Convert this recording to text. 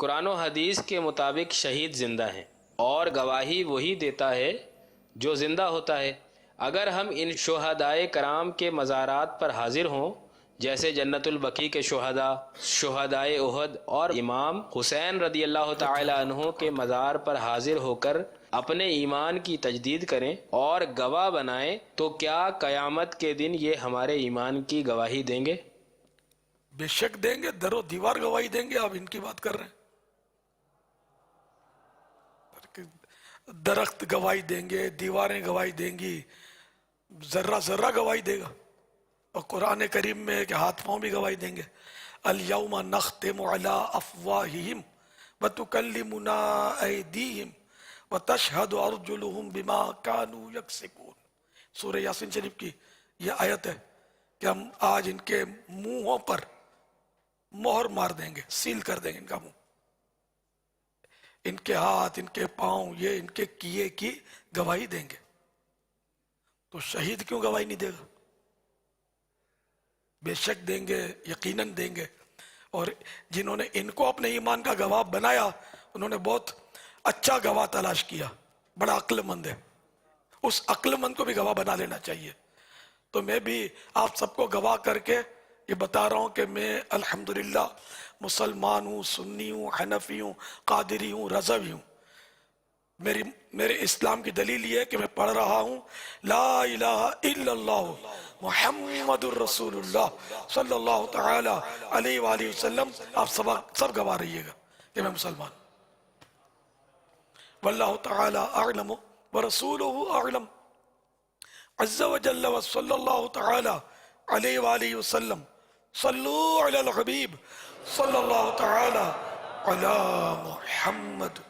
قرآن و حدیث کے مطابق شہید زندہ ہیں اور گواہی وہی دیتا ہے جو زندہ ہوتا ہے۔ اگر ہم ان شہدائے کرام کے مزارات پر حاضر ہوں، جیسے جنت البقیع کے شہداء، شہدائے احد اور امام حسین رضی اللہ تعالی عنہ کے مزار پر حاضر ہو کر اپنے ایمان کی تجدید کریں اور گواہ بنائیں، تو کیا قیامت کے دن یہ ہمارے ایمان کی گواہی دیں گے؟ بے شک دیں گے، در و دیوار گواہی دیں گے۔ آپ ان کی بات کر رہے ہیں، درخت گواہی دیں گے، دیواریں گواہی دیں گی، ذرہ ذرہ گواہی دے گا۔ اور قرآن کریم میں ہے کہ ہاتھ پاؤں بھی گواہی دیں گے۔ الیوم نختم علی افواہہم وتکلمنا ایدیہم وتشہد ارجلہم بما کانوا یکسبون۔ سورہ یاسین شریف کی یہ آیت ہے کہ ہم آج ان کے منہوں پر مہر مار دیں گے، سیل کر دیں گے ان کا منہ، ان کے ہاتھ، ان کے پاؤں، یہ ان کے کیے کی گواہی دیں گے۔ تو شہید کیوں گواہی نہیں دے گا؟ بے شک دیں گے، یقیناً دیں گے۔ اور جنہوں نے ان کو اپنے ایمان کا گواہ بنایا، انہوں نے بہت اچھا گواہ تلاش کیا، بڑا عقل مند ہے، اس عقل مند کو بھی گواہ بنا لینا چاہیے۔ تو میں بھی آپ سب کو گواہ کر کے یہ بتا رہا ہوں کہ میں الحمدللہ مسلمان ہوں، سنی ہوں، حنفی ہوں، قادری ہوں، رضوی ہوں۔ میرے اسلام کی دلیل یہ ہے کہ میں پڑھ رہا ہوں لا الہ الا اللہ محمد الرسول اللہ صلی اللہ تعالی علیہ وآلہ وسلم۔ آپ سب گواہ رہیے گا کہ میں مسلمان۔ واللہ تعالی اعلم ورسولہ اعلم عز وجل وصلی اللہ تعالی علیہ وآلہ وسلم۔ صلو علی الحبیب صلی اللہ تعالی علی محمد۔